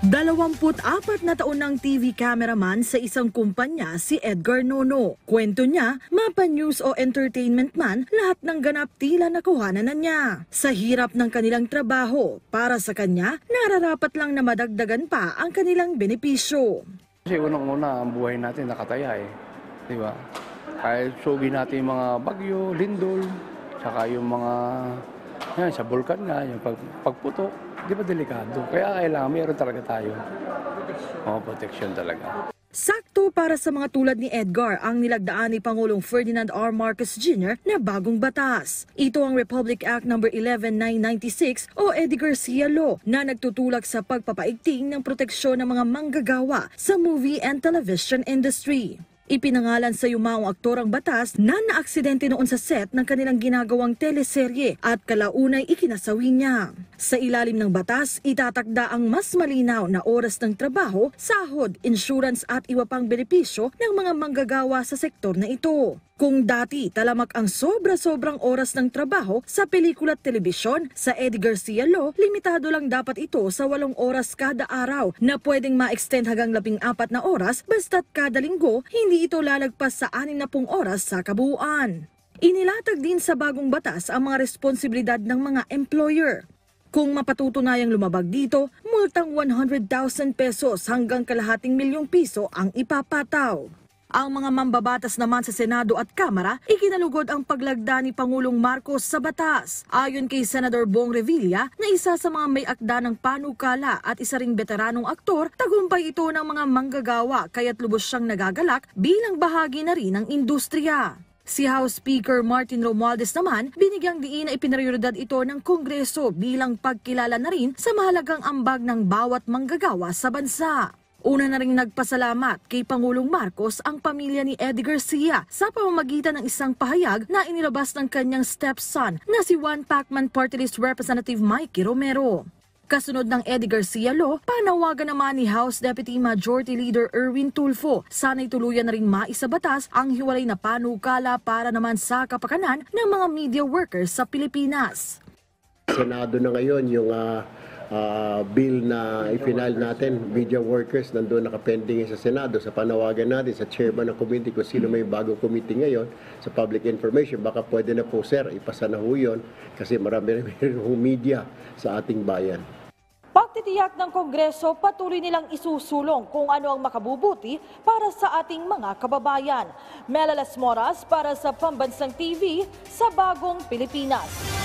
24 na taon ng TV cameraman sa isang kumpanya si Edgar Nono. Kwento niya, mapa-news o entertainment man, lahat ng ganap tila nakuhanan na niya. Sa hirap ng kanilang trabaho, para sa kanya, nararapat lang na madagdagan pa ang kanilang benepisyo. Kasi unang-una, ang buhay natin nakataya eh. Di ba? Kahit sugi natin yung mga bagyo, lindol, saka yung mga yan, sa bulkan nga, yung pagputok, di ba delikado? Kaya kailangan mayroon talaga tayo. Protection talaga. Sakto para sa mga tulad ni Edgar ang nilagdaan ni Pangulong Ferdinand R. Marcos Jr. na bagong batas. Ito ang Republic Act No. 11996 o Eddie Garcia Law na nagtutulak sa pagpapaigting ng proteksyon ng mga manggagawa sa movie and television industry. Ipinangalan sa yumaong aktor ang batas na naaksidente noon sa set ng kanilang ginagawang teleserye at kalaunay ikinasawi niya. Sa ilalim ng batas, itatakda ang mas malinaw na oras ng trabaho, sahod, insurance at iba pang benepisyo ng mga manggagawa sa sektor na ito. Kung dati talamak ang sobra-sobrang oras ng trabaho sa pelikula at telebisyon, sa Eddie Garcia Law, limitado lang dapat ito sa 8 oras kada araw na pwedeng ma-extend hanggang 14 na oras basta't kada linggo hindi ito lalagpas sa 60 oras sa kabuuan. Inilatag din sa bagong batas ang mga responsibilidad ng mga employer. Kung mapatutunayang lumabag dito, multang 100,000 pesos hanggang kalahating milyong piso ang ipapataw. Ang mga mambabatas naman sa Senado at Kamara, ikinalugod ang paglagda ni Pangulong Marcos sa batas. Ayon kay Senador Bong Revilla, na isa sa mga may akda ng panukala at isa ring veteranong aktor, tagumpay ito ng mga manggagawa kaya't lubos siyang nagagalak bilang bahagi na rin ng industriya. Si House Speaker Martin Romualdez naman, binigyang diin na ipinaprioridad ito ng Kongreso bilang pagkilala na rin sa mahalagang ambag ng bawat manggagawa sa bansa. Una na rin nagpasalamat kay Pangulong Marcos ang pamilya ni Eddie Garcia sa pamamagitan ng isang pahayag na inilabas ng kanyang stepson na si One Pacman Party List Representative Mikey Romero. Kasunod ng Eddie Garcia Law, panawagan naman ni House Deputy Majority Leader Erwin Tulfo, sana'y tuluyan na rin maisabatas ang hiwalay na panukala para naman sa kapakanan ng mga media workers sa Pilipinas. Senado na ngayon yung bill na ifinal natin, media workers, nandun nakapending sa Senado. Sa panawagan natin sa chairman ng committee kung sino may bagong committee ngayon sa public information, baka pwede na po sir, ipasa na ho yun kasi marami media sa ating bayan. Pagtitiyak ng Kongreso, patuloy nilang isusulong kung ano ang makabubuti para sa ating mga kababayan. Melalas Moras para sa Pambansang TV sa Bagong Pilipinas.